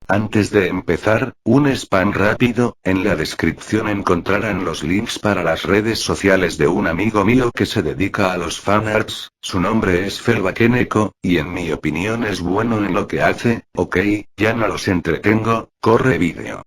Antes de empezar, un spam rápido, en la descripción encontrarán los links para las redes sociales de un amigo mío que se dedica a los fanarts, su nombre es Felbakeneko, y en mi opinión es bueno en lo que hace. Ok, ya no los entretengo, corre vídeo.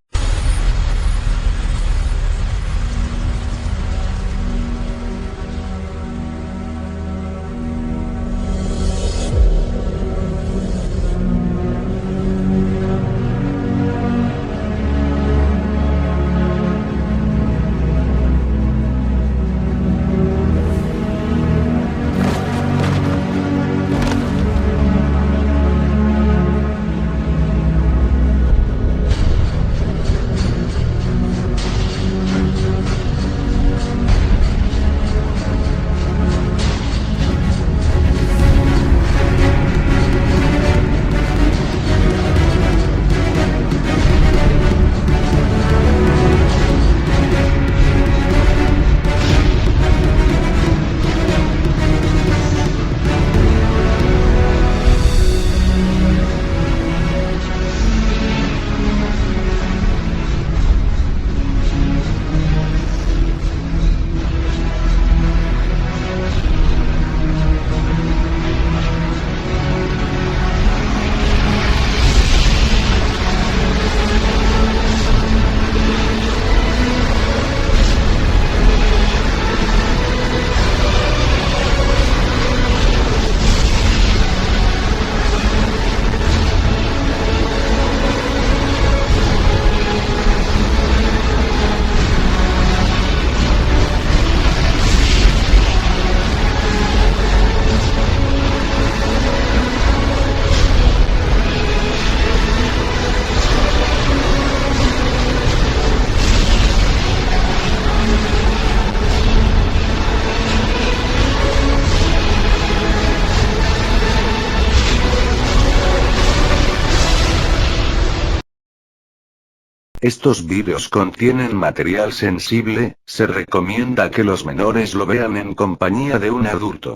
Estos vídeos contienen material sensible, se recomienda que los menores lo vean en compañía de un adulto.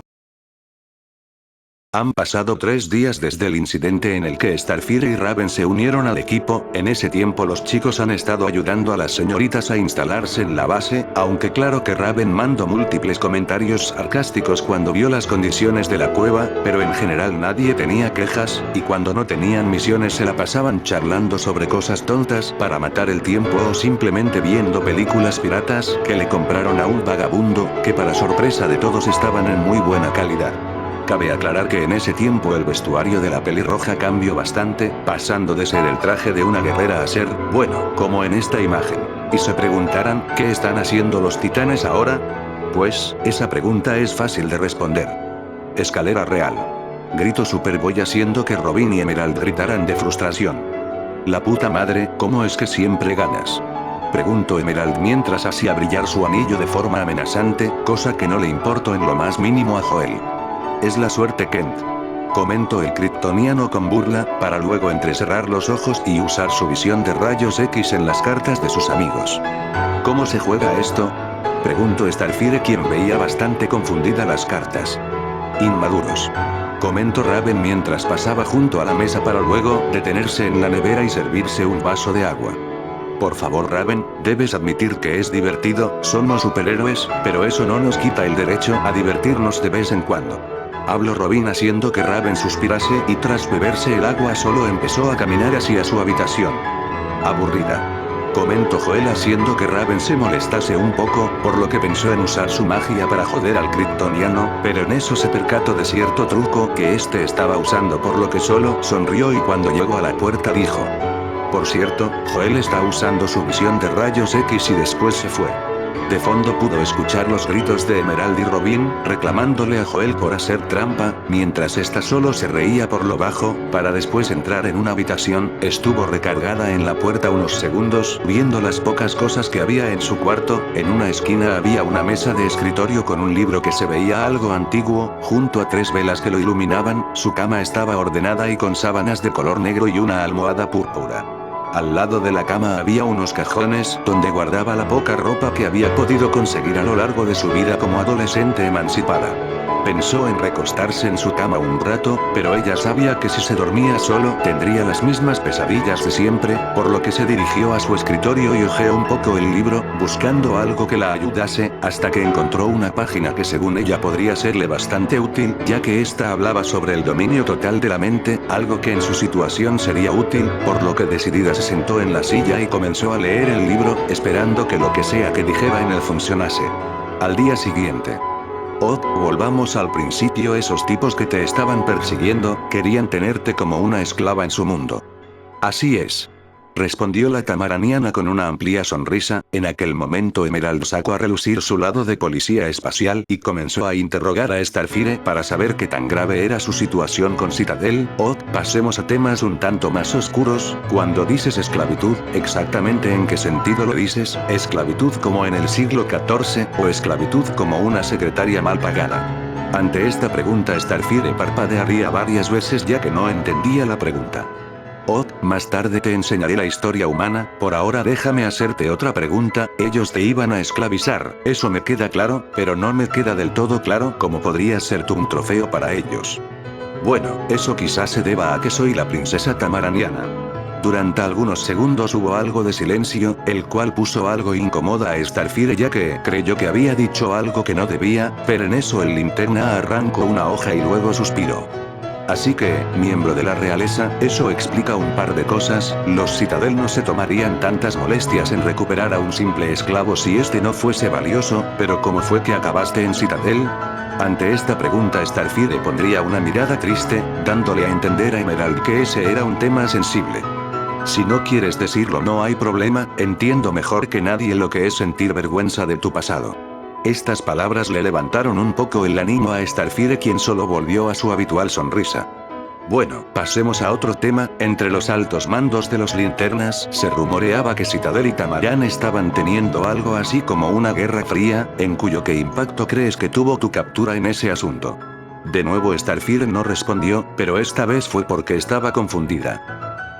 Han pasado 3 días desde el incidente en el que Starfire y Raven se unieron al equipo. En ese tiempo los chicos han estado ayudando a las señoritas a instalarse en la base, aunque claro que Raven mandó múltiples comentarios sarcásticos cuando vio las condiciones de la cueva, pero en general nadie tenía quejas, y cuando no tenían misiones se la pasaban charlando sobre cosas tontas para matar el tiempo o simplemente viendo películas piratas que le compraron a un vagabundo, que para sorpresa de todos estaban en muy buena calidad. Cabe aclarar que en ese tiempo el vestuario de la pelirroja cambió bastante, pasando de ser el traje de una guerrera a ser, bueno, como en esta imagen. Y se preguntarán, ¿qué están haciendo los titanes ahora? Pues, esa pregunta es fácil de responder. Escalera real. Grito Superboy haciendo que Robin y Emerald gritaran de frustración. La puta madre, ¿cómo es que siempre ganas? Preguntó Emerald mientras hacía brillar su anillo de forma amenazante, cosa que no le importó en lo más mínimo a Joel. Es la suerte, Kent. Comentó el kryptoniano con burla, para luego entrecerrar los ojos y usar su visión de rayos X en las cartas de sus amigos. ¿Cómo se juega esto? Preguntó Starfire, quien veía bastante confundida las cartas. Inmaduros. Comentó Raven mientras pasaba junto a la mesa para luego detenerse en la nevera y servirse un vaso de agua. Por favor, Raven, debes admitir que es divertido, somos superhéroes, pero eso no nos quita el derecho a divertirnos de vez en cuando. Habló Robin haciendo que Raven suspirase y tras beberse el agua solo empezó a caminar hacia su habitación. Aburrida. Comentó Joel haciendo que Raven se molestase un poco, por lo que pensó en usar su magia para joder al kryptoniano, pero en eso se percató de cierto truco que este estaba usando, por lo que solo sonrió y cuando llegó a la puerta dijo: por cierto, Joel está usando su visión de rayos X y después se fue. De fondo pudo escuchar los gritos de Emerald y Robin, reclamándole a Joel por hacer trampa, mientras esta solo se reía por lo bajo, para después entrar en una habitación. Estuvo recargada en la puerta unos segundos, viendo las pocas cosas que había en su cuarto. En una esquina había una mesa de escritorio con un libro que se veía algo antiguo, junto a 3 velas que lo iluminaban. Su cama estaba ordenada y con sábanas de color negro y una almohada púrpura. Al lado de la cama había unos cajones donde guardaba la poca ropa que había podido conseguir a lo largo de su vida como adolescente emancipada. Pensó en recostarse en su cama un rato, pero ella sabía que si se dormía solo tendría las mismas pesadillas de siempre, por lo que se dirigió a su escritorio y hojeó un poco el libro, buscando algo que la ayudase, hasta que encontró una página que según ella podría serle bastante útil, ya que ésta hablaba sobre el dominio total de la mente, algo que en su situación sería útil, por lo que decidida se sentó en la silla y comenzó a leer el libro, esperando que lo que sea que dijera en él funcionase. Al día siguiente. Volvamos al principio. Esos tipos que te estaban persiguiendo, querían tenerte como una esclava en su mundo. Así es. Respondió la tamaraniana con una amplia sonrisa. En aquel momento Emerald sacó a relucir su lado de policía espacial y comenzó a interrogar a Starfire para saber qué tan grave era su situación con Citadel. Pasemos a temas un tanto más oscuros. Cuando dices esclavitud, ¿exactamente en qué sentido lo dices? ¿Esclavitud como en el siglo XIV, o esclavitud como una secretaria mal pagada? Ante esta pregunta Starfire parpadearía varias veces ya que no entendía la pregunta. Más tarde te enseñaré la historia humana, por ahora déjame hacerte otra pregunta. Ellos te iban a esclavizar, eso me queda claro, pero no me queda del todo claro cómo podrías ser tú un trofeo para ellos. Bueno, eso quizás se deba a que soy la princesa tamaraniana. Durante algunos segundos hubo algo de silencio, el cual puso algo incómoda a Starfire ya que creyó que había dicho algo que no debía, pero en eso el linterna arrancó una hoja y luego suspiró. Así que, miembro de la realeza, eso explica un par de cosas. Los Citadel no se tomarían tantas molestias en recuperar a un simple esclavo si este no fuese valioso, pero ¿cómo fue que acabaste en Citadel? Ante esta pregunta Starfire pondría una mirada triste, dándole a entender a Emerald que ese era un tema sensible. Si no quieres decirlo no hay problema, entiendo mejor que nadie lo que es sentir vergüenza de tu pasado. Estas palabras le levantaron un poco el ánimo a Starfire, quien solo volvió a su habitual sonrisa. Bueno, pasemos a otro tema. Entre los altos mandos de los linternas se rumoreaba que Citadel y Tamaran estaban teniendo algo así como una guerra fría, en cuyo ¿qué impacto crees que tuvo tu captura en ese asunto? De nuevo Starfire no respondió, pero esta vez fue porque estaba confundida.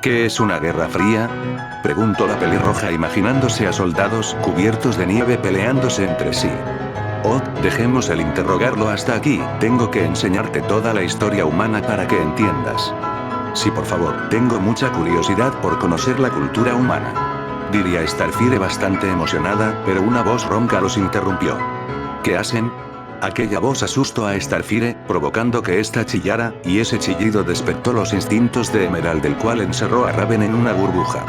¿Qué es una guerra fría? Preguntó la pelirroja imaginándose a soldados cubiertos de nieve peleándose entre sí. Dejemos el interrogarlo hasta aquí, tengo que enseñarte toda la historia humana para que entiendas. Sí, por favor, tengo mucha curiosidad por conocer la cultura humana. Diría Starfire bastante emocionada, pero una voz ronca los interrumpió. ¿Qué hacen? Aquella voz asustó a Starfire, provocando que ésta chillara, y ese chillido despertó los instintos de Emerald, del cual encerró a Raven en una burbuja.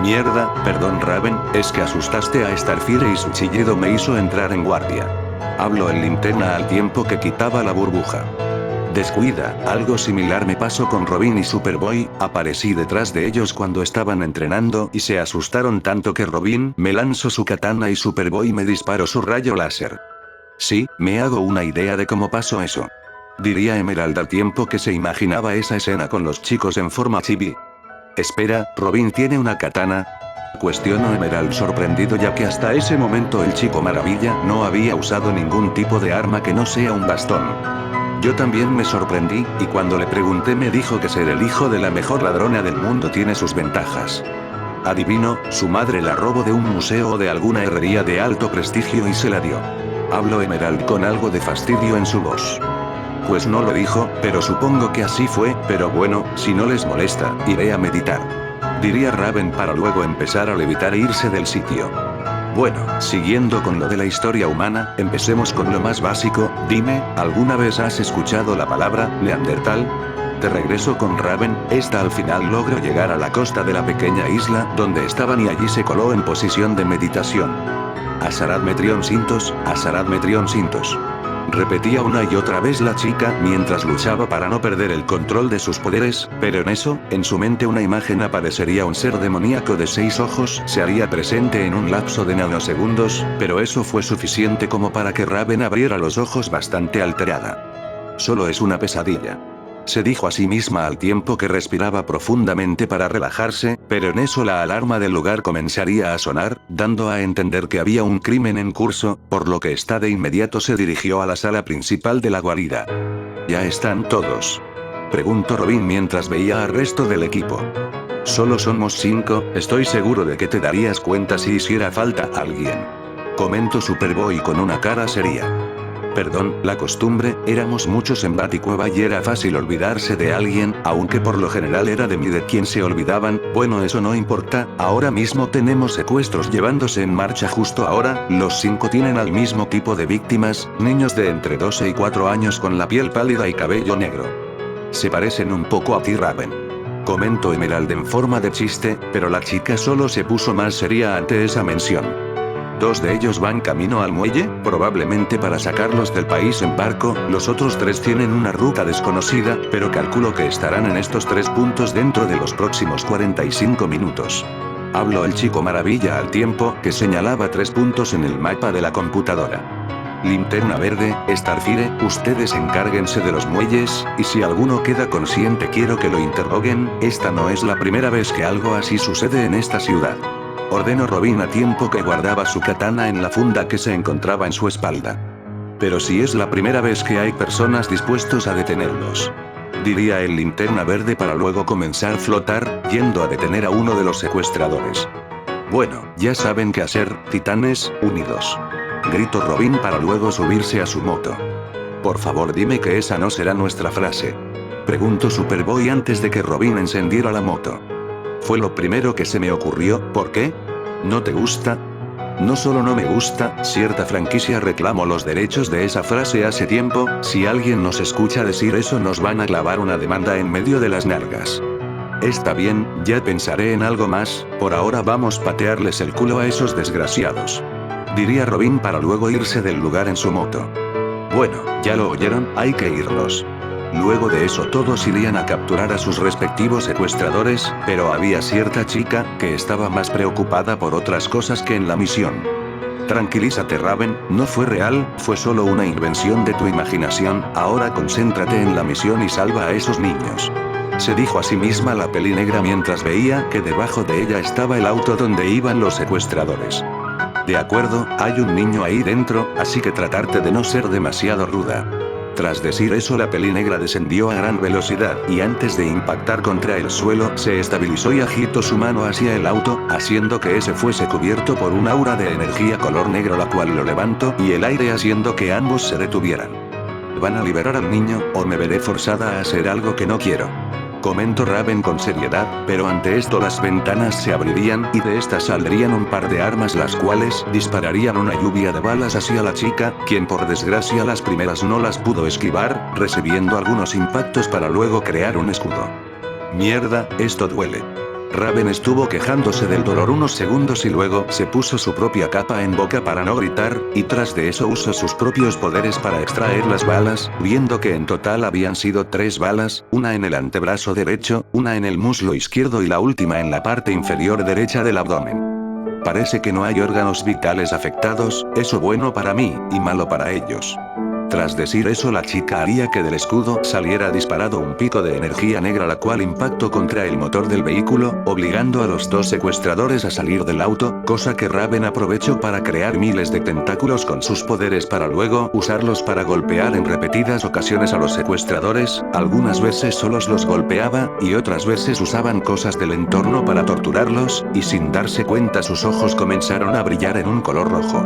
Mierda, perdón Raven, es que asustaste a Starfire y su chillido me hizo entrar en guardia. Habló el linterna al tiempo que quitaba la burbuja. Descuida, algo similar me pasó con Robin y Superboy, aparecí detrás de ellos cuando estaban entrenando y se asustaron tanto que Robin me lanzó su katana y Superboy me disparó su rayo láser. Sí, me hago una idea de cómo pasó eso. Diría Emerald al tiempo que se imaginaba esa escena con los chicos en forma chibi. Espera, ¿Robin tiene una katana? Cuestionó Emerald sorprendido ya que hasta ese momento el chico maravilla no había usado ningún tipo de arma que no sea un bastón. Yo también me sorprendí, y cuando le pregunté me dijo que ser el hijo de la mejor ladrona del mundo tiene sus ventajas. Adivino, su madre la robó de un museo o de alguna herrería de alto prestigio y se la dio. Habló Emerald con algo de fastidio en su voz. Pues no lo dijo, pero supongo que así fue, pero bueno, si no les molesta, iré a meditar. Diría Raven para luego empezar a levitar e irse del sitio. Bueno, siguiendo con lo de la historia humana, empecemos con lo más básico. Dime, ¿alguna vez has escuchado la palabra Neandertal? De regreso con Raven, esta al final logró llegar a la costa de la pequeña isla donde estaban y allí se coló en posición de meditación. Asarad Metrion Sintos, Asarad Metrion Sintos. Repetía una y otra vez la chica mientras luchaba para no perder el control de sus poderes, pero en eso, en su mente una imagen aparecería. Un ser demoníaco de 6 ojos se haría presente en un lapso de nanosegundos, pero eso fue suficiente como para que Raven abriera los ojos bastante alterada. Solo es una pesadilla. Se dijo a sí misma al tiempo que respiraba profundamente para relajarse, pero en eso la alarma del lugar comenzaría a sonar, dando a entender que había un crimen en curso, por lo que esta de inmediato se dirigió a la sala principal de la guarida. ¿Ya están todos?, preguntó Robin mientras veía al resto del equipo. Solo somos 5, estoy seguro de que te darías cuenta si hiciera falta alguien. Comentó Superboy con una cara seria. Perdón, la costumbre, éramos muchos en Baticueva y era fácil olvidarse de alguien, aunque por lo general era de mí de quien se olvidaban. Bueno, eso no importa, ahora mismo tenemos secuestros llevándose en marcha justo ahora, los 5 tienen al mismo tipo de víctimas, niños de entre 12 y 4 años con la piel pálida y cabello negro. Se parecen un poco a ti, Raven. Comentó Emerald en forma de chiste, pero la chica solo se puso más seria ante esa mención. 2 de ellos van camino al muelle, probablemente para sacarlos del país en barco, los otros 3 tienen una ruta desconocida, pero calculo que estarán en estos 3 puntos dentro de los próximos 45 minutos. Habló el chico maravilla al tiempo que señalaba 3 puntos en el mapa de la computadora. Linterna Verde, Starfire, ustedes encárguense de los muelles, y si alguno queda consciente quiero que lo interroguen, esta no es la primera vez que algo así sucede en esta ciudad. Ordenó Robin a tiempo que guardaba su katana en la funda que se encontraba en su espalda. Pero si es la primera vez que hay personas dispuestos a detenerlos. Diría el Linterna Verde para luego comenzar a flotar, yendo a detener a uno de los secuestradores. Bueno, ya saben qué hacer, titanes, unidos. Gritó Robin para luego subirse a su moto. Por favor dime que esa no será nuestra frase. Preguntó Superboy antes de que Robin encendiera la moto. Fue lo primero que se me ocurrió, ¿por qué? ¿No te gusta? No solo no me gusta, cierta franquicia reclamó los derechos de esa frase hace tiempo, si alguien nos escucha decir eso nos van a clavar una demanda en medio de las nalgas. Está bien, ya pensaré en algo más, por ahora vamos a patearles el culo a esos desgraciados. Diría Robin para luego irse del lugar en su moto. Bueno, ya lo oyeron, hay que irnos. Luego de eso todos irían a capturar a sus respectivos secuestradores, pero había cierta chica que estaba más preocupada por otras cosas que en la misión. Tranquilízate, Raven, no fue real, fue solo una invención de tu imaginación, ahora concéntrate en la misión y salva a esos niños. Se dijo a sí misma la peli negra mientras veía que debajo de ella estaba el auto donde iban los secuestradores. De acuerdo, hay un niño ahí dentro, así que tratarte de no ser demasiado ruda. Tras decir eso la peli negra descendió a gran velocidad, y antes de impactar contra el suelo, se estabilizó y agitó su mano hacia el auto, haciendo que ese fuese cubierto por un aura de energía color negro la cual lo levantó, y el aire haciendo que ambos se detuvieran. Van a liberar al niño, o me veré forzada a hacer algo que no quiero. Comentó Raven con seriedad, pero ante esto las ventanas se abrirían y de estas saldrían un par de armas las cuales dispararían una lluvia de balas hacia la chica, quien por desgracia las primeras no las pudo esquivar, recibiendo algunos impactos para luego crear un escudo. Mierda, esto duele. Raven estuvo quejándose del dolor unos segundos y luego se puso su propia capa en boca para no gritar, y tras de eso usó sus propios poderes para extraer las balas, viendo que en total habían sido 3 balas, una en el antebrazo derecho, una en el muslo izquierdo y la última en la parte inferior derecha del abdomen. Parece que no hay órganos vitales afectados, eso bueno para mí, y malo para ellos. Tras decir eso la chica haría que del escudo saliera disparado un pico de energía negra la cual impactó contra el motor del vehículo, obligando a los 2 secuestradores a salir del auto, cosa que Raven aprovechó para crear miles de tentáculos con sus poderes para luego usarlos para golpear en repetidas ocasiones a los secuestradores, algunas veces solos los golpeaba, y otras veces usaban cosas del entorno para torturarlos, y sin darse cuenta sus ojos comenzaron a brillar en un color rojo.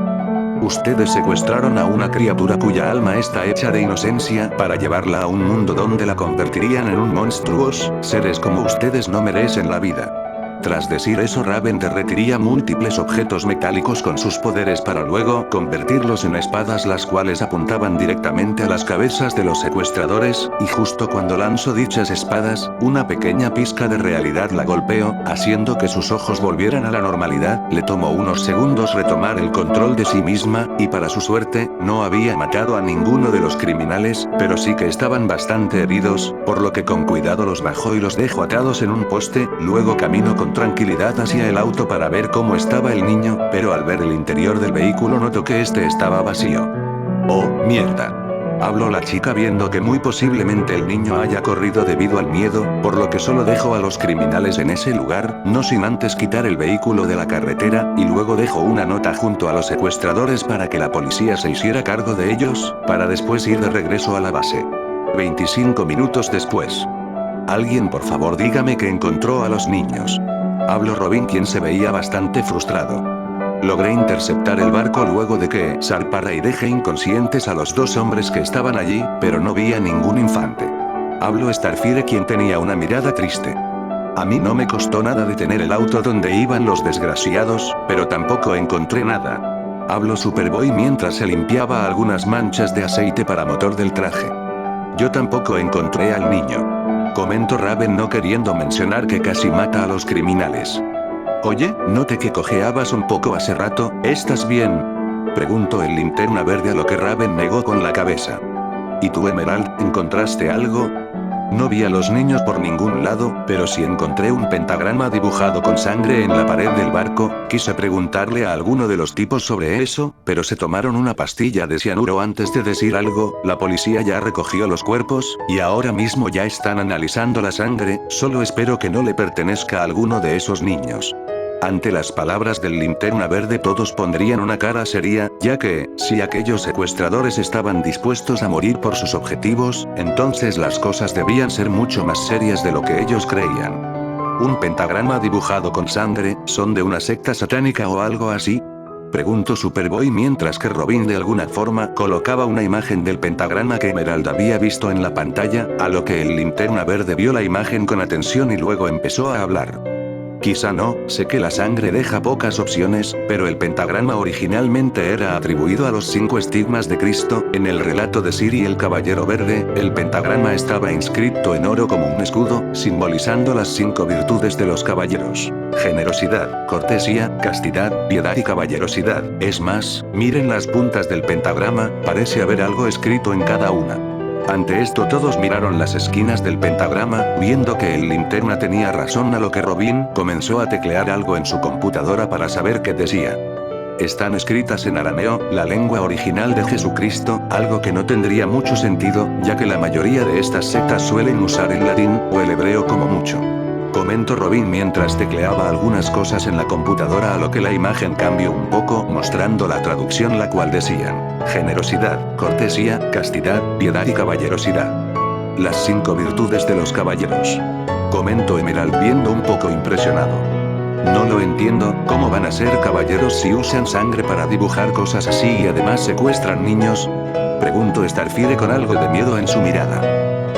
Ustedes secuestraron a una criatura cuya alma está hecha de inocencia para llevarla a un mundo donde la convertirían en un monstruos, seres como ustedes no merecen la vida. Tras decir eso Raven derretiría múltiples objetos metálicos con sus poderes para luego convertirlos en espadas las cuales apuntaban directamente a las cabezas de los secuestradores, y justo cuando lanzó dichas espadas, una pequeña pizca de realidad la golpeó, haciendo que sus ojos volvieran a la normalidad, le tomó unos segundos retomar el control de sí misma, y para su suerte, no había matado a ninguno de los criminales, pero sí que estaban bastante heridos, por lo que con cuidado los bajó y los dejó atados en un poste, luego caminó con tranquilidad hacia el auto para ver cómo estaba el niño, pero al ver el interior del vehículo notó que este estaba vacío. ¡Oh, mierda! Habló la chica viendo que muy posiblemente el niño haya corrido debido al miedo, por lo que solo dejó a los criminales en ese lugar, no sin antes quitar el vehículo de la carretera, y luego dejó una nota junto a los secuestradores para que la policía se hiciera cargo de ellos, para después ir de regreso a la base. 25 minutos después. Alguien por favor dígame que encontró a los niños. Habló Robin quien se veía bastante frustrado. Logré interceptar el barco luego de que zarpara y dejé inconscientes a los dos hombres que estaban allí, pero no vi a ningún infante. Habló Starfire, quien tenía una mirada triste. A mí no me costó nada detener el auto donde iban los desgraciados, pero tampoco encontré nada. Habló Superboy mientras se limpiaba algunas manchas de aceite para motor del traje. Yo tampoco encontré al niño. Comentó Raven, no queriendo mencionar que casi mata a los criminales. Oye, noté que cojeabas un poco hace rato, ¿estás bien? Preguntó el Linterna Verde, a lo que Raven negó con la cabeza. ¿Y tú, Emerald, encontraste algo? No vi a los niños por ningún lado, pero sí encontré un pentagrama dibujado con sangre en la pared del barco. Quise preguntarle a alguno de los tipos sobre eso, pero se tomaron una pastilla de cianuro antes de decir algo. La policía ya recogió los cuerpos, y ahora mismo ya están analizando la sangre. Solo espero que no le pertenezca a alguno de esos niños. Ante las palabras del Linterna Verde todos pondrían una cara seria, ya que, si aquellos secuestradores estaban dispuestos a morir por sus objetivos, entonces las cosas debían ser mucho más serias de lo que ellos creían. ¿Un pentagrama dibujado con sangre, son de una secta satánica o algo así? Preguntó Superboy mientras que Robin de alguna forma colocaba una imagen del pentagrama que Emerald había visto en la pantalla, a lo que el Linterna Verde vio la imagen con atención y luego empezó a hablar. Quizá no, sé que la sangre deja pocas opciones, pero el pentagrama originalmente era atribuido a los 5 estigmas de Cristo. En el relato de Ciri el Caballero Verde, el pentagrama estaba inscrito en oro como un escudo, simbolizando las 5 virtudes de los caballeros: generosidad, cortesía, castidad, piedad y caballerosidad. Es más, miren las puntas del pentagrama, parece haber algo escrito en cada una. Ante esto todos miraron las esquinas del pentagrama, viendo que el Linterna tenía razón, a lo que Robin comenzó a teclear algo en su computadora para saber qué decía. Están escritas en arameo, la lengua original de Jesucristo, algo que no tendría mucho sentido, ya que la mayoría de estas sectas suelen usar el latín, o el hebreo como mucho. Comentó Robin mientras tecleaba algunas cosas en la computadora, a lo que la imagen cambió un poco, mostrando la traducción, la cual decían: generosidad, cortesía, castidad, piedad y caballerosidad. Las 5 virtudes de los caballeros. Comentó Emerald viendo un poco impresionado. No lo entiendo, ¿cómo van a ser caballeros si usan sangre para dibujar cosas así y además secuestran niños? Preguntó Starfire con algo de miedo en su mirada.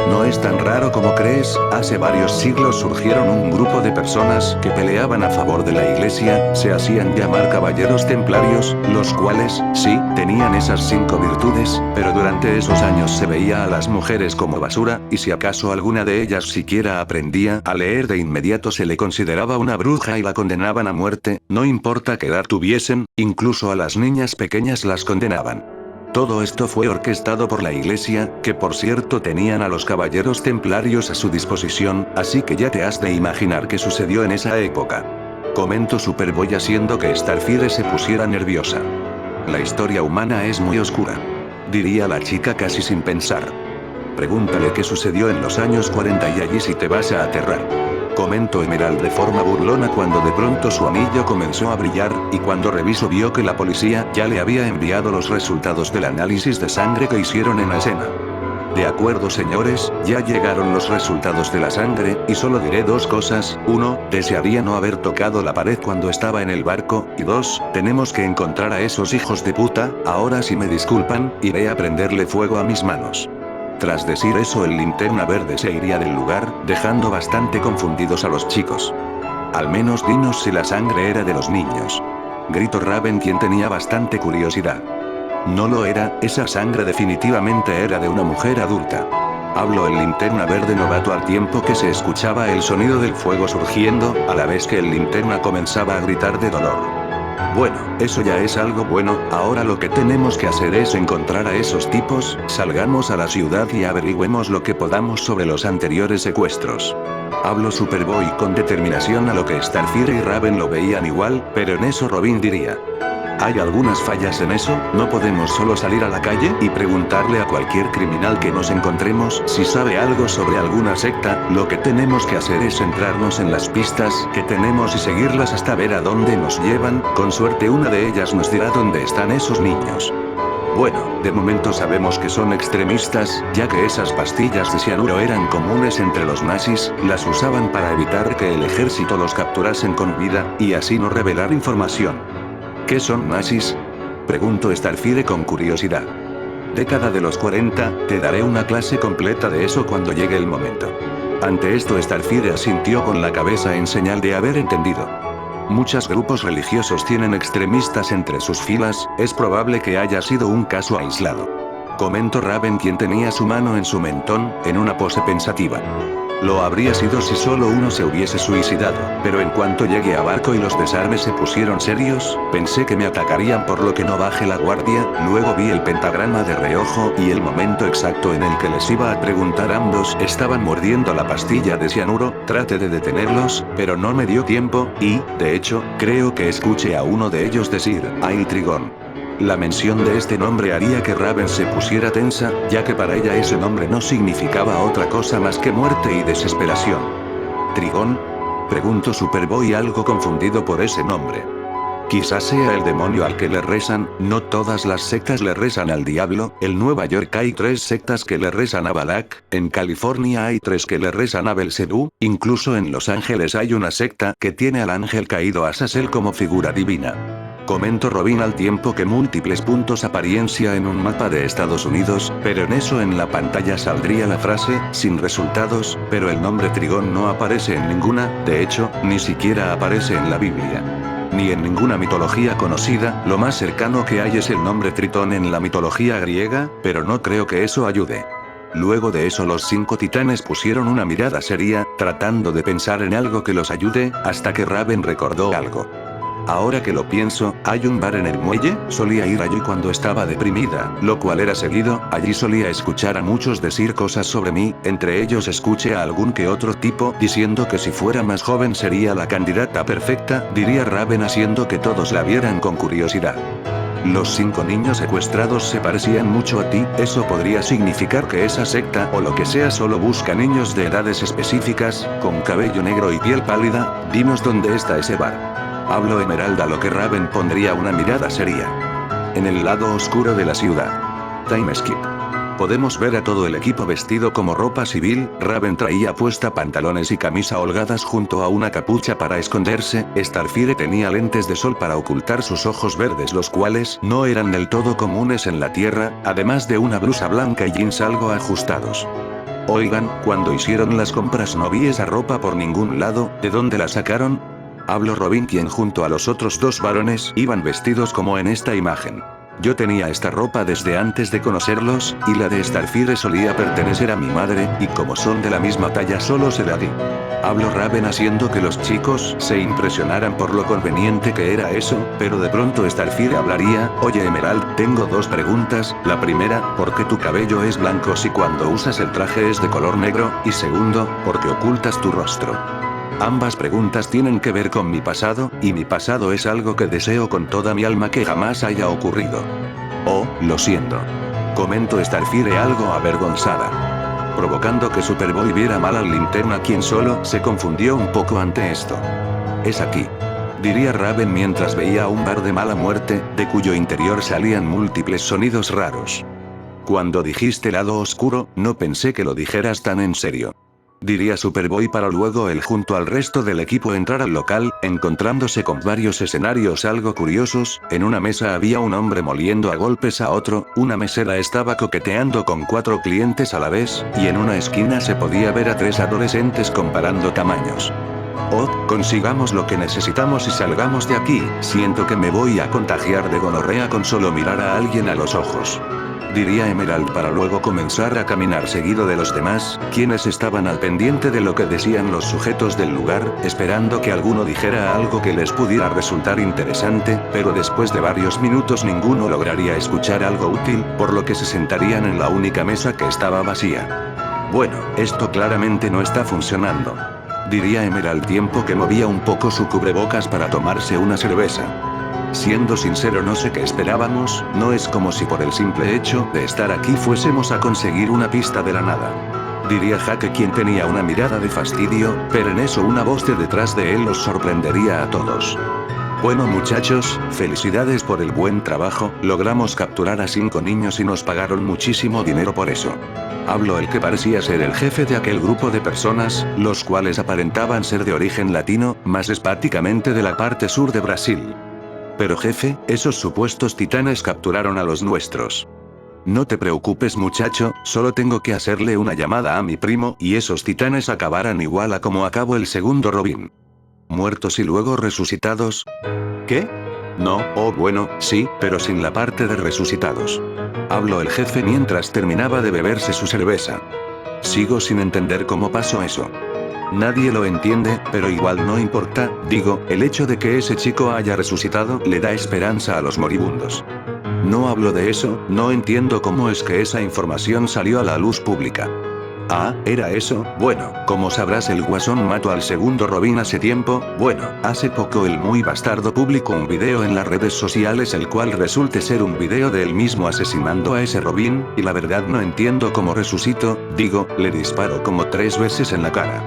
No es tan raro como crees, hace varios siglos surgieron un grupo de personas que peleaban a favor de la iglesia, se hacían llamar caballeros templarios, los cuales, sí, tenían esas 5 virtudes, pero durante esos años se veía a las mujeres como basura, y si acaso alguna de ellas siquiera aprendía a leer, de inmediato se le consideraba una bruja y la condenaban a muerte, no importa qué edad tuviesen, incluso a las niñas pequeñas las condenaban. Todo esto fue orquestado por la iglesia, que por cierto tenían a los caballeros templarios a su disposición, así que ya te has de imaginar qué sucedió en esa época. Comentó Superboy haciendo que Starfire se pusiera nerviosa. La historia humana es muy oscura, diría la chica casi sin pensar. Pregúntale qué sucedió en los años 40 y allí si te vas a aterrar. Comentó Emerald de forma burlona cuando de pronto su anillo comenzó a brillar, y cuando revisó vio que la policía ya le había enviado los resultados del análisis de sangre que hicieron en la escena. De acuerdo, señores, ya llegaron los resultados de la sangre, y solo diré 2 cosas: 1, desearía no haber tocado la pared cuando estaba en el barco, y 2, tenemos que encontrar a esos hijos de puta. Ahora si me disculpan, iré a prenderle fuego a mis manos. Tras decir eso, el Linterna Verde se iría del lugar, dejando bastante confundidos a los chicos. Al menos dinos si la sangre era de los niños, gritó Raven, quien tenía bastante curiosidad. No lo era, esa sangre definitivamente era de una mujer adulta. Habló el Linterna Verde novato al tiempo que se escuchaba el sonido del fuego surgiendo, a la vez que el Linterna comenzaba a gritar de dolor. Bueno, eso ya es algo bueno, ahora lo que tenemos que hacer es encontrar a esos tipos, salgamos a la ciudad y averigüemos lo que podamos sobre los anteriores secuestros. Habló Superboy con determinación, a lo que Starfire y Raven lo veían igual, pero en eso Robin diría: hay algunas fallas en eso, no podemos solo salir a la calle y preguntarle a cualquier criminal que nos encontremos si sabe algo sobre alguna secta. Lo que tenemos que hacer es centrarnos en las pistas que tenemos y seguirlas hasta ver a dónde nos llevan, con suerte una de ellas nos dirá dónde están esos niños. Bueno, de momento sabemos que son extremistas, ya que esas pastillas de cianuro eran comunes entre los nazis, las usaban para evitar que el ejército los capturasen con vida, y así no revelar información. ¿Qué son nazis? Preguntó Starfire con curiosidad. Década de los 40, te daré una clase completa de eso cuando llegue el momento. Ante esto Starfire asintió con la cabeza en señal de haber entendido. Muchos grupos religiosos tienen extremistas entre sus filas, es probable que haya sido un caso aislado. Comentó Raven, quien tenía su mano en su mentón, en una pose pensativa. Lo habría sido si solo uno se hubiese suicidado, pero en cuanto llegué a barco y los desarmes se pusieron serios, pensé que me atacarían por lo que no bajé la guardia, luego vi el pentagrama de reojo y el momento exacto en el que les iba a preguntar ambos estaban mordiendo la pastilla de cianuro, traté de detenerlos, pero no me dio tiempo, y, de hecho, creo que escuché a uno de ellos decir, ¡ay Trigón! La mención de este nombre haría que Raven se pusiera tensa, ya que para ella ese nombre no significaba otra cosa más que muerte y desesperación. ¿Trigón? Preguntó Superboy algo confundido por ese nombre. Quizás sea el demonio al que le rezan, no todas las sectas le rezan al diablo, en Nueva York hay 3 sectas que le rezan a Balak, en California hay 3 que le rezan a Belcebú, incluso en Los Ángeles hay una secta que tiene al ángel caído Azazel como figura divina. Comentó Robin al tiempo que múltiples puntos apariencia en un mapa de Estados Unidos, pero en la pantalla saldría la frase, sin resultados, pero el nombre Trigón no aparece en ninguna, de hecho, ni siquiera aparece en la Biblia. Ni en ninguna mitología conocida, lo más cercano que hay es el nombre Tritón en la mitología griega, pero no creo que eso ayude. Luego de eso los 5 titanes pusieron una mirada seria, tratando de pensar en algo que los ayude, hasta que Raven recordó algo. Ahora que lo pienso, hay un bar en el muelle, solía ir allí cuando estaba deprimida, lo cual era seguido, allí solía escuchar a muchos decir cosas sobre mí, entre ellos escuché a algún que otro tipo diciendo que si fuera más joven sería la candidata perfecta, diría Raven haciendo que todos la vieran con curiosidad. Los 5 niños secuestrados se parecían mucho a ti, eso podría significar que esa secta o lo que sea solo busca niños de edades específicas, con cabello negro y piel pálida, dinos dónde está ese bar. Habló Emerald, a lo que Raven pondría una mirada seria. En el lado oscuro de la ciudad. Time skip. Podemos ver a todo el equipo vestido como ropa civil, Raven traía puesta pantalones y camisa holgadas junto a una capucha para esconderse, Starfire tenía lentes de sol para ocultar sus ojos verdes, los cuales no eran del todo comunes en la Tierra, además de una blusa blanca y jeans algo ajustados. Oigan, cuando hicieron las compras no vi esa ropa por ningún lado, ¿de dónde la sacaron? Habló Robin, quien junto a los otros 2 varones iban vestidos como en esta imagen. Yo tenía esta ropa desde antes de conocerlos, y la de Starfire solía pertenecer a mi madre, y como son de la misma talla solo se la di. Habló Raven haciendo que los chicos se impresionaran por lo conveniente que era eso, pero de pronto Starfire hablaría, oye Emerald, tengo 2 preguntas, la primera, ¿por qué tu cabello es blanco si cuando usas el traje es de color negro? Y segundo, ¿por qué ocultas tu rostro? Ambas preguntas tienen que ver con mi pasado, y mi pasado es algo que deseo con toda mi alma que jamás haya ocurrido. Oh, lo siento. Comentó Starfire algo avergonzada. Provocando que Superboy viera mal al Linterna, quien solo se confundió un poco ante esto. Es aquí. Diría Raven mientras veía un bar de mala muerte, de cuyo interior salían múltiples sonidos raros. Cuando dijiste lado oscuro, no pensé que lo dijeras tan en serio. Diría Superboy para luego él junto al resto del equipo entrar al local, encontrándose con varios escenarios algo curiosos. En una mesa había un hombre moliendo a golpes a otro, una mesera estaba coqueteando con 4 clientes a la vez, y en una esquina se podía ver a 3 adolescentes comparando tamaños. Oh, consigamos lo que necesitamos y salgamos de aquí, siento que me voy a contagiar de gonorrea con solo mirar a alguien a los ojos. Diría Emerald para luego comenzar a caminar seguido de los demás, quienes estaban al pendiente de lo que decían los sujetos del lugar, esperando que alguno dijera algo que les pudiera resultar interesante, pero después de varios minutos ninguno lograría escuchar algo útil, por lo que se sentarían en la única mesa que estaba vacía. Bueno, esto claramente no está funcionando. Diría Emerald al tiempo que movía un poco su cubrebocas para tomarse una cerveza. Siendo sincero, no sé qué esperábamos, no es como si por el simple hecho de estar aquí fuésemos a conseguir una pista de la nada. Diría Jaque, quien tenía una mirada de fastidio, pero en eso una voz de detrás de él los sorprendería a todos. Bueno muchachos, felicidades por el buen trabajo, logramos capturar a 5 niños y nos pagaron muchísimo dinero por eso. Habló el que parecía ser el jefe de aquel grupo de personas, los cuales aparentaban ser de origen latino, más específicamente de la parte sur de Brasil. Pero jefe, esos supuestos titanes capturaron a los nuestros. No te preocupes muchacho, solo tengo que hacerle una llamada a mi primo y esos titanes acabarán igual a como acabó el segundo Robin. ¿Muertos y luego resucitados? ¿Qué? No, oh bueno, sí, pero sin la parte de resucitados. Habló el jefe mientras terminaba de beberse su cerveza. Sigo sin entender cómo pasó eso. Nadie lo entiende, pero igual no importa, digo, el hecho de que ese chico haya resucitado le da esperanza a los moribundos. No hablo de eso, no entiendo cómo es que esa información salió a la luz pública. Ah, ¿era eso? Bueno, como sabrás el Guasón mató al segundo Robin hace tiempo, bueno, hace poco el muy bastardo publicó un video en las redes sociales el cual resulte ser un video de él mismo asesinando a ese Robin, y la verdad no entiendo cómo resucitó, digo, le disparó como 3 veces en la cara.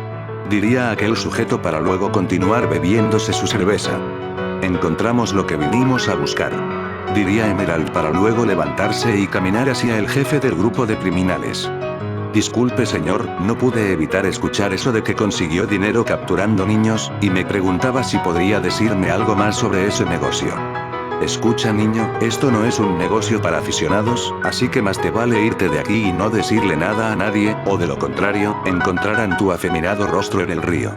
Diría aquel sujeto para luego continuar bebiéndose su cerveza. Encontramos lo que vinimos a buscar. Diría Emerald para luego levantarse y caminar hacia el jefe del grupo de criminales. Disculpe señor, no pude evitar escuchar eso de que consiguió dinero capturando niños, y me preguntaba si podría decirme algo más sobre ese negocio. Escucha niño, esto no es un negocio para aficionados, así que más te vale irte de aquí y no decirle nada a nadie, o de lo contrario, encontrarán tu afeminado rostro en el río.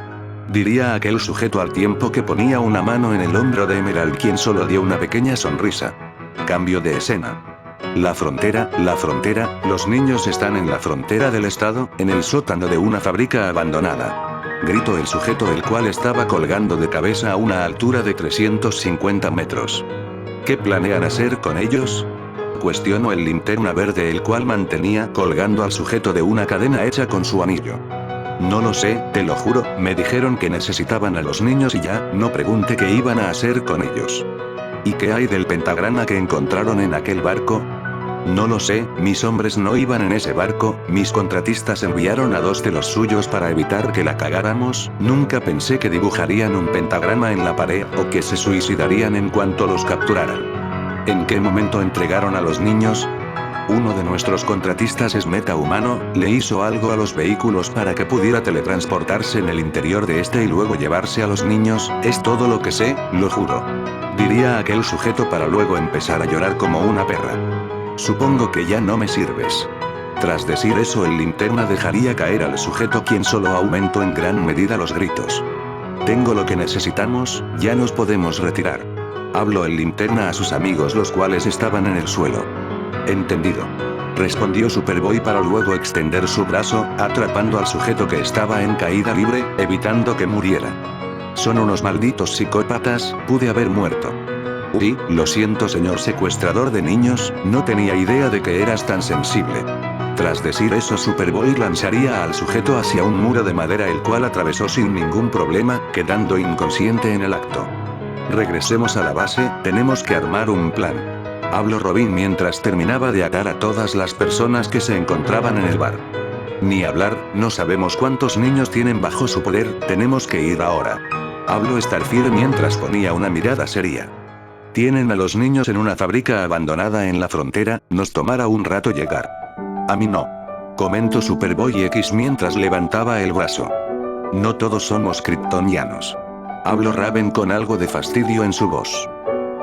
Diría aquel sujeto al tiempo que ponía una mano en el hombro de Emerald quien solo dio una pequeña sonrisa. Cambio de escena. La frontera, los niños están en la frontera del estado, en el sótano de una fábrica abandonada. Gritó el sujeto el cual estaba colgando de cabeza a una altura de 350 metros. ¿Qué planean hacer con ellos? Cuestionó el linterna verde el cual mantenía colgando al sujeto de una cadena hecha con su anillo. No lo sé, te lo juro, me dijeron que necesitaban a los niños y ya, no pregunté qué iban a hacer con ellos. ¿Y qué hay del pentagrama que encontraron en aquel barco? No lo sé, mis hombres no iban en ese barco, mis contratistas enviaron a 2 de los suyos para evitar que la cagáramos, nunca pensé que dibujarían un pentagrama en la pared o que se suicidarían en cuanto los capturaran. ¿En qué momento entregaron a los niños? Uno de nuestros contratistas es metahumano, le hizo algo a los vehículos para que pudiera teletransportarse en el interior de este y luego llevarse a los niños, es todo lo que sé, lo juro. Diría aquel sujeto para luego empezar a llorar como una perra. Supongo que ya no me sirves. Tras decir eso el linterna dejaría caer al sujeto quien solo aumentó en gran medida los gritos. Tengo lo que necesitamos, ya nos podemos retirar. Habló el linterna a sus amigos los cuales estaban en el suelo. Entendido. Respondió Superboy para luego extender su brazo, atrapando al sujeto que estaba en caída libre, evitando que muriera. Son unos malditos psicópatas, pude haber muerto. Sí, lo siento señor secuestrador de niños, no tenía idea de que eras tan sensible. Tras decir eso Superboy lanzaría al sujeto hacia un muro de madera el cual atravesó sin ningún problema, quedando inconsciente en el acto. Regresemos a la base, tenemos que armar un plan. Habló Robin mientras terminaba de atar a todas las personas que se encontraban en el bar. Ni hablar, no sabemos cuántos niños tienen bajo su poder, tenemos que ir ahora. Habló Starfire mientras ponía una mirada seria. Tienen a los niños en una fábrica abandonada en la frontera, nos tomará un rato llegar. A mí no. Comentó Superboy X mientras levantaba el brazo. No todos somos kryptonianos. Habló Raven con algo de fastidio en su voz.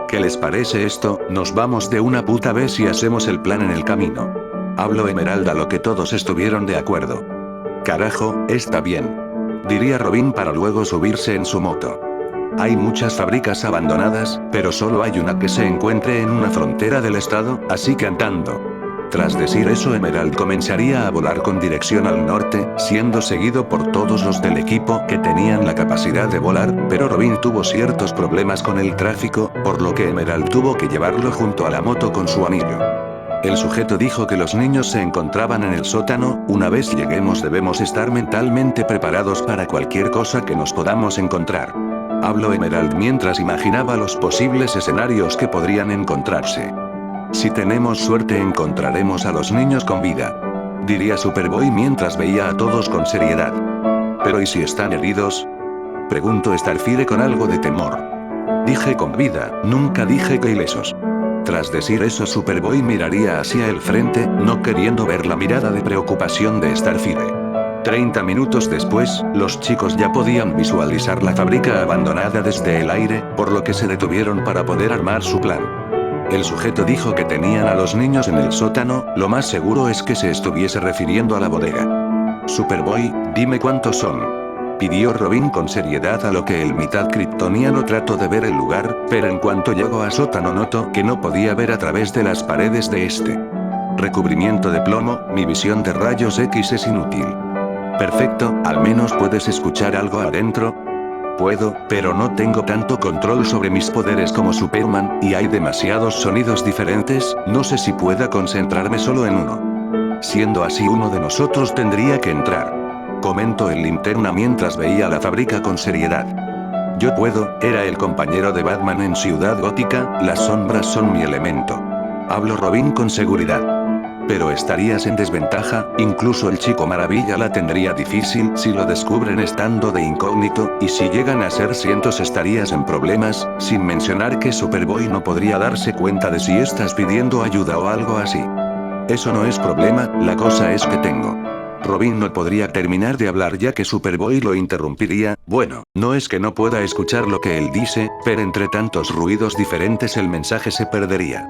¿Qué les parece esto? Nos vamos de una puta vez y hacemos el plan en el camino. Habló Emerald a lo que todos estuvieron de acuerdo. Carajo, está bien. Diría Robin para luego subirse en su moto. Hay muchas fábricas abandonadas, pero solo hay una que se encuentre en una frontera del estado, así que andando. Tras decir eso Emerald comenzaría a volar con dirección al norte, siendo seguido por todos los del equipo que tenían la capacidad de volar, pero Robin tuvo ciertos problemas con el tráfico, por lo que Emerald tuvo que llevarlo junto a la moto con su anillo. El sujeto dijo que los niños se encontraban en el sótano, una vez lleguemos debemos estar mentalmente preparados para cualquier cosa que nos podamos encontrar. Habló Emerald mientras imaginaba los posibles escenarios que podrían encontrarse. Si tenemos suerte encontraremos a los niños con vida. Diría Superboy mientras veía a todos con seriedad. ¿Pero y si están heridos? Preguntó Starfire con algo de temor. Dije con vida, nunca dije que ilesos. Tras decir eso Superboy miraría hacia el frente, no queriendo ver la mirada de preocupación de Starfire. 30 minutos después, los chicos ya podían visualizar la fábrica abandonada desde el aire, por lo que se detuvieron para poder armar su plan. El sujeto dijo que tenían a los niños en el sótano, lo más seguro es que se estuviese refiriendo a la bodega. Superboy, dime cuántos son. Pidió Robin con seriedad, a lo que el mitad kryptoniano trató de ver el lugar, pero en cuanto llegó a sótano notó que no podía ver a través de las paredes de este. Recubrimiento de plomo, mi visión de rayos X es inútil. Perfecto, al menos puedes escuchar algo adentro. Puedo, pero no tengo tanto control sobre mis poderes como Superman, y hay demasiados sonidos diferentes, no sé si pueda concentrarme solo en uno. Siendo así, uno de nosotros tendría que entrar. Comentó el Linterna mientras veía la fábrica con seriedad. Yo puedo, era el compañero de Batman en Ciudad Gótica, las sombras son mi elemento. Habló Robin con seguridad. Pero estarías en desventaja, incluso el Chico Maravilla la tendría difícil si lo descubren estando de incógnito, y si llegan a ser cientos estarías en problemas, sin mencionar que Superboy no podría darse cuenta de si estás pidiendo ayuda o algo así. Eso no es problema, la cosa es que tengo. Robin no podría terminar de hablar ya que Superboy lo interrumpiría. Bueno, no es que no pueda escuchar lo que él dice, pero entre tantos ruidos diferentes el mensaje se perdería.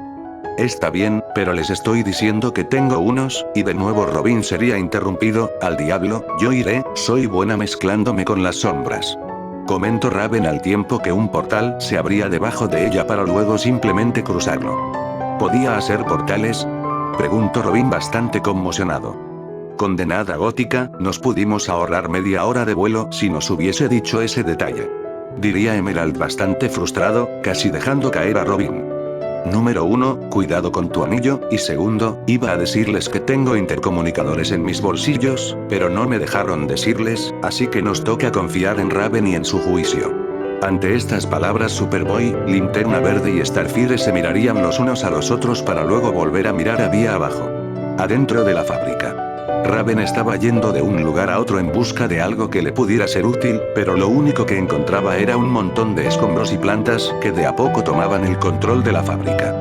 Está bien, pero les estoy diciendo que tengo unos, y de nuevo Robin sería interrumpido. Al diablo, yo iré, soy buena mezclándome con las sombras. Comentó Raven al tiempo que un portal se abría debajo de ella para luego simplemente cruzarlo. ¿Podía hacer portales? Preguntó Robin bastante conmocionado. Condenada Gótica, nos pudimos ahorrar media hora de vuelo si nos hubiese dicho ese detalle. Diría Emerald bastante frustrado, casi dejando caer a Robin. Número 1, cuidado con tu anillo, y segundo, iba a decirles que tengo intercomunicadores en mis bolsillos, pero no me dejaron decirles, así que nos toca confiar en Raven y en su juicio. Ante estas palabras Superboy, Linterna Verde y Starfire se mirarían los unos a los otros para luego volver a mirar a vía abajo. Adentro de la fábrica. Raven estaba yendo de un lugar a otro en busca de algo que le pudiera ser útil, pero lo único que encontraba era un montón de escombros y plantas que de a poco tomaban el control de la fábrica.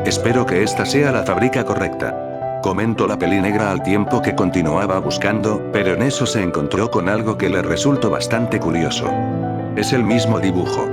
Espero que esta sea la fábrica correcta. Comentó la pelinegra al tiempo que continuaba buscando, pero en eso se encontró con algo que le resultó bastante curioso. Es el mismo dibujo.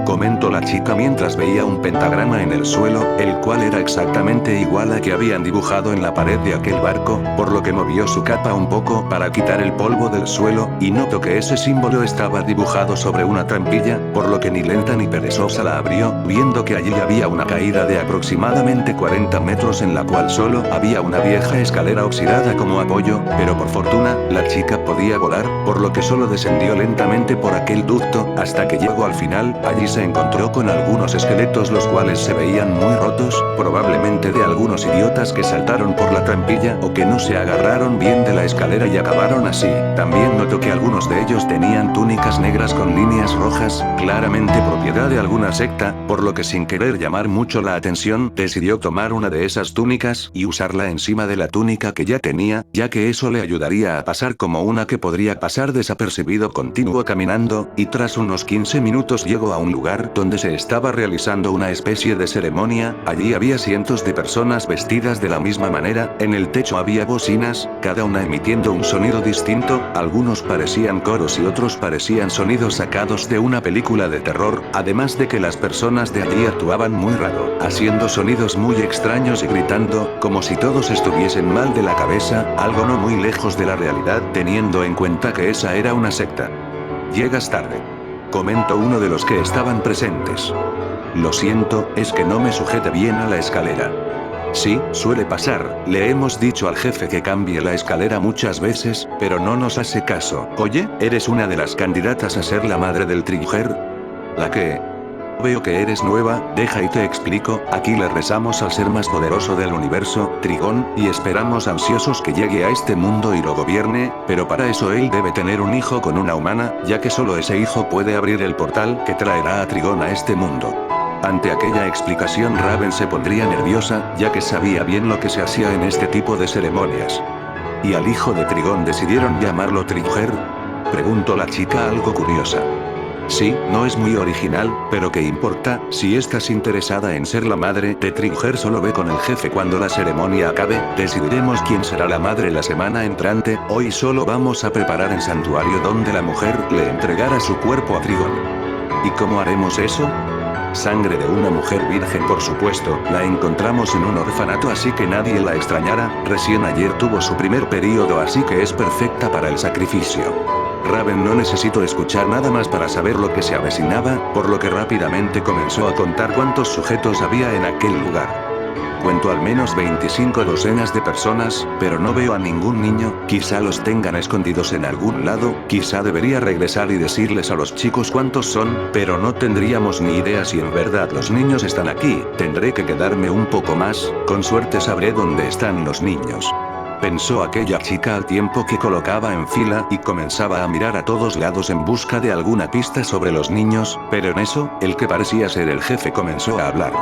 Comentó la chica mientras veía un pentagrama en el suelo, el cual era exactamente igual a que habían dibujado en la pared de aquel barco, por lo que movió su capa un poco para quitar el polvo del suelo, y notó que ese símbolo estaba dibujado sobre una trampilla, por lo que ni lenta ni perezosa la abrió, viendo que allí había una caída de aproximadamente 40 metros en la cual solo había una vieja escalera oxidada como apoyo, pero por fortuna, la chica podía volar, por lo que solo descendió lentamente por aquel ducto, hasta que llegó al final. Allí se encontró con algunos esqueletos los cuales se veían muy rotos, probablemente de algunos idiotas que saltaron por la trampilla o que no se agarraron bien de la escalera y acabaron así. También notó que algunos de ellos tenían túnicas negras con líneas rojas, claramente propiedad de alguna secta, por lo que sin querer llamar mucho la atención, decidió tomar una de esas túnicas y usarla encima de la túnica que ya tenía, ya que eso le ayudaría a pasar como una que podría pasar desapercibido. Continuó caminando, y tras unos 15 minutos llegó a un lugar donde se estaba realizando una especie de ceremonia. Allí había cientos de personas vestidas de la misma manera, en el techo había bocinas, cada una emitiendo un sonido distinto, algunos parecían coros y otros parecían sonidos sacados de una película de terror, además de que las personas de allí actuaban muy raro, haciendo sonidos muy extraños y gritando, como si todos estuviesen mal de la cabeza, algo no muy lejos de la realidad, teniendo en cuenta que esa era una secta. Llegas tarde. Comentó uno de los que estaban presentes. Lo siento, es que no me sujete bien a la escalera. Sí, suele pasar, le hemos dicho al jefe que cambie la escalera muchas veces, pero no nos hace caso. Oye, ¿eres una de las candidatas a ser la madre del Trigger? ¿La qué? Veo que eres nueva, deja y te explico. Aquí le rezamos al ser más poderoso del universo, Trigón, y esperamos ansiosos que llegue a este mundo y lo gobierne, pero para eso él debe tener un hijo con una humana, ya que solo ese hijo puede abrir el portal que traerá a Trigón a este mundo. Ante aquella explicación Raven se pondría nerviosa, ya que sabía bien lo que se hacía en este tipo de ceremonias. ¿Y al hijo de Trigón decidieron llamarlo Trigger? Preguntó la chica algo curiosa. Sí, no es muy original, pero ¿qué importa? Si estás interesada en ser la madre de Trigger, solo ve con el jefe cuando la ceremonia acabe, decidiremos quién será la madre la semana entrante, hoy solo vamos a preparar el santuario donde la mujer le entregará su cuerpo a Trigon. ¿Y cómo haremos eso? Sangre de una mujer virgen, por supuesto, la encontramos en un orfanato así que nadie la extrañará, recién ayer tuvo su primer periodo así que es perfecta para el sacrificio. Raven no necesitó escuchar nada más para saber lo que se avecinaba, por lo que rápidamente comenzó a contar cuántos sujetos había en aquel lugar. Cuento al menos 25 docenas de personas, pero no veo a ningún niño, quizá los tengan escondidos en algún lado, quizá debería regresar y decirles a los chicos cuántos son, pero no tendríamos ni idea si en verdad los niños están aquí, tendré que quedarme un poco más, con suerte sabré dónde están los niños. Pensó aquella chica al tiempo que colocaba en fila y comenzaba a mirar a todos lados en busca de alguna pista sobre los niños, pero en eso, el que parecía ser el jefe comenzó a hablar.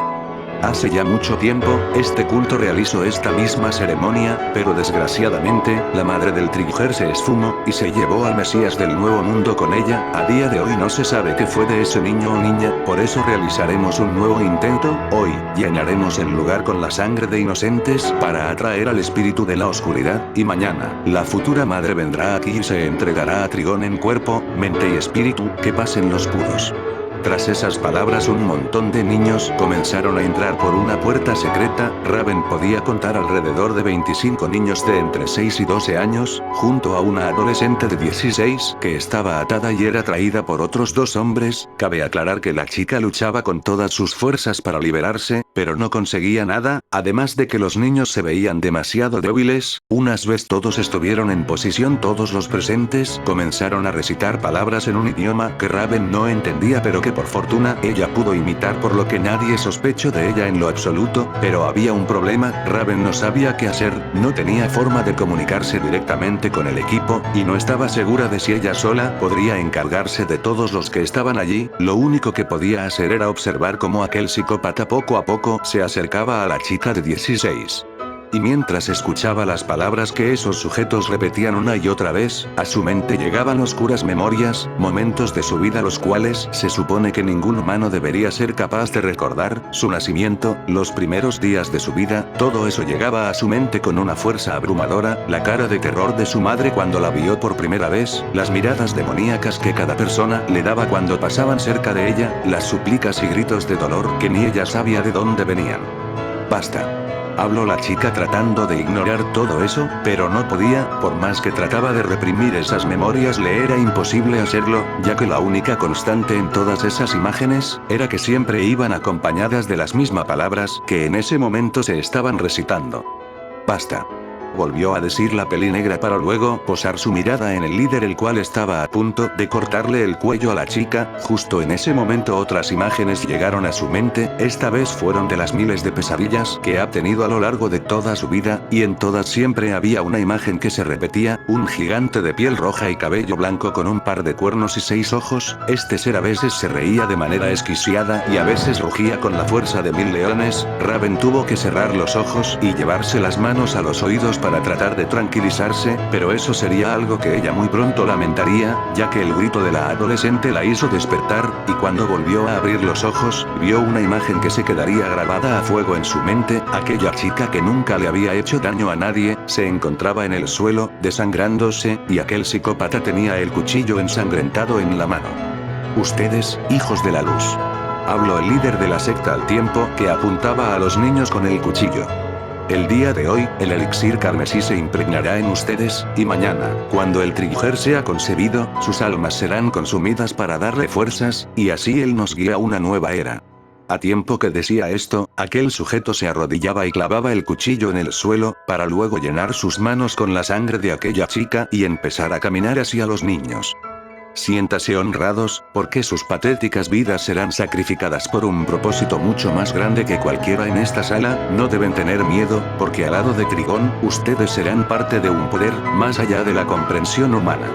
Hace ya mucho tiempo, este culto realizó esta misma ceremonia, pero desgraciadamente, la madre del Trigger se esfumó, y se llevó al Mesías del Nuevo Mundo con ella, a día de hoy no se sabe qué fue de ese niño o niña, por eso realizaremos un nuevo intento, hoy, llenaremos el lugar con la sangre de inocentes, para atraer al espíritu de la oscuridad, y mañana, la futura madre vendrá aquí y se entregará a Trigon en cuerpo, mente y espíritu, que pasen los puros. Tras esas palabras un montón de niños comenzaron a entrar por una puerta secreta, Raven podía contar alrededor de 25 niños de entre 6 y 12 años, junto a una adolescente de 16 que estaba atada y era traída por otros dos hombres, cabe aclarar que la chica luchaba con todas sus fuerzas para liberarse, pero no conseguía nada, además de que los niños se veían demasiado débiles, unas vez todos estuvieron en posición todos los presentes comenzaron a recitar palabras en un idioma que Raven no entendía pero que por fortuna ella pudo imitar por lo que nadie sospechó de ella en lo absoluto, pero había un problema, Raven no sabía qué hacer, no tenía forma de comunicarse directamente con el equipo, y no estaba segura de si ella sola podría encargarse de todos los que estaban allí, lo único que podía hacer era observar cómo aquel psicópata poco a poco se acercaba a la chica de 16. Y mientras escuchaba las palabras que esos sujetos repetían una y otra vez, a su mente llegaban oscuras memorias, momentos de su vida los cuales se supone que ningún humano debería ser capaz de recordar, su nacimiento, los primeros días de su vida, todo eso llegaba a su mente con una fuerza abrumadora, la cara de terror de su madre cuando la vio por primera vez, las miradas demoníacas que cada persona le daba cuando pasaban cerca de ella, las súplicas y gritos de dolor que ni ella sabía de dónde venían. Basta. Habló la chica tratando de ignorar todo eso, pero no podía, por más que trataba de reprimir esas memorias le era imposible hacerlo, ya que la única constante en todas esas imágenes, era que siempre iban acompañadas de las mismas palabras que en ese momento se estaban recitando. Basta. Volvió a decir la pelinegra para luego posar su mirada en el líder el cual estaba a punto de cortarle el cuello a la chica, justo en ese momento otras imágenes llegaron a su mente, esta vez fueron de las miles de pesadillas que ha tenido a lo largo de toda su vida, y en todas siempre había una imagen que se repetía, un gigante de piel roja y cabello blanco con un par de cuernos y 6 ojos, este ser a veces se reía de manera esquiciada y a veces rugía con la fuerza de 1000 leones, Raven tuvo que cerrar los ojos y llevarse las manos a los oídos para tratar de tranquilizarse, pero eso sería algo que ella muy pronto lamentaría, ya que el grito de la adolescente la hizo despertar, y cuando volvió a abrir los ojos, vio una imagen que se quedaría grabada a fuego en su mente, aquella chica que nunca le había hecho daño a nadie, se encontraba en el suelo, desangrándose, y aquel psicópata tenía el cuchillo ensangrentado en la mano. Ustedes, hijos de la luz. Habló el líder de la secta al tiempo que apuntaba a los niños con el cuchillo. El día de hoy, el elixir carmesí se impregnará en ustedes, y mañana, cuando el Trigger sea concebido, sus almas serán consumidas para darle fuerzas, y así él nos guía a una nueva era. A tiempo que decía esto, aquel sujeto se arrodillaba y clavaba el cuchillo en el suelo, para luego llenar sus manos con la sangre de aquella chica y empezar a caminar hacia los niños. Siéntase honrados, porque sus patéticas vidas serán sacrificadas por un propósito mucho más grande que cualquiera en esta sala, no deben tener miedo, porque al lado de Trigon, ustedes serán parte de un poder, más allá de la comprensión humana.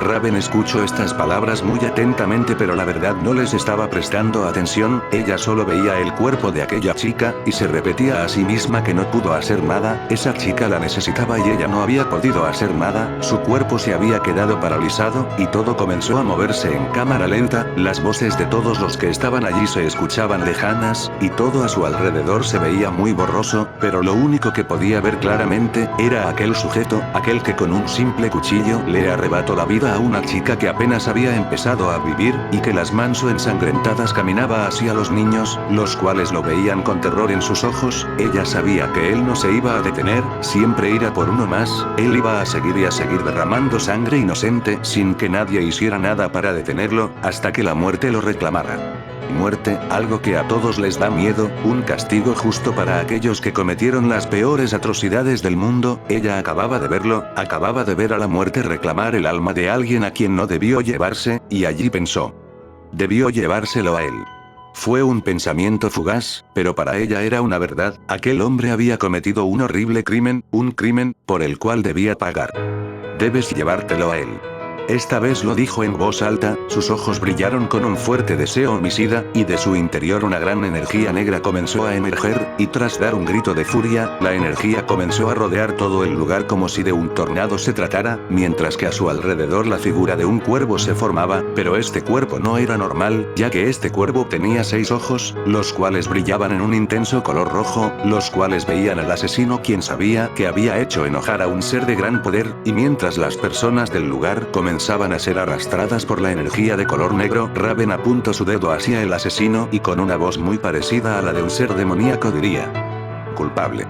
Raven escuchó estas palabras muy atentamente, pero la verdad no les estaba prestando atención. Ella solo veía el cuerpo de aquella chica, y se repetía a sí misma que no pudo hacer nada. Esa chica la necesitaba y ella no había podido hacer nada. Su cuerpo se había quedado paralizado, y todo comenzó a moverse en cámara lenta. Las voces de todos los que estaban allí se escuchaban lejanas, y todo a su alrededor se veía muy borroso, pero lo único que podía ver claramente era aquel sujeto, aquel que con un simple cuchillo le arrebató la vida a una chica que apenas había empezado a vivir, y que las manos ensangrentadas caminaba hacia los niños, los cuales lo veían con terror en sus ojos. Ella sabía que él no se iba a detener, siempre irá por uno más. Él iba a seguir y a seguir derramando sangre inocente sin que nadie hiciera nada para detenerlo, hasta que la muerte lo reclamara. Muerte, algo que a todos les da miedo, un castigo justo para aquellos que cometieron las peores atrocidades del mundo. Ella acababa de verlo, acababa de ver a la muerte reclamar el alma de alguien a quien no debió llevarse, y allí pensó. Debió llevárselo a él. Fue un pensamiento fugaz, pero para ella era una verdad. Aquel hombre había cometido un horrible crimen, un crimen por el cual debía pagar. Debes llevártelo a él. Esta vez lo dijo en voz alta, sus ojos brillaron con un fuerte deseo homicida, y de su interior una gran energía negra comenzó a emerger, y tras dar un grito de furia, la energía comenzó a rodear todo el lugar como si de un tornado se tratara, mientras que a su alrededor la figura de un cuervo se formaba, pero este cuervo no era normal, ya que este cuervo tenía 6 ojos, los cuales brillaban en un intenso color rojo, los cuales veían al asesino, quien sabía que había hecho enojar a un ser de gran poder, y mientras las personas del lugar comenzaban a ser arrastradas por la energía de color negro, Raven apuntó su dedo hacia el asesino y con una voz muy parecida a la de un ser demoníaco diría: culpable.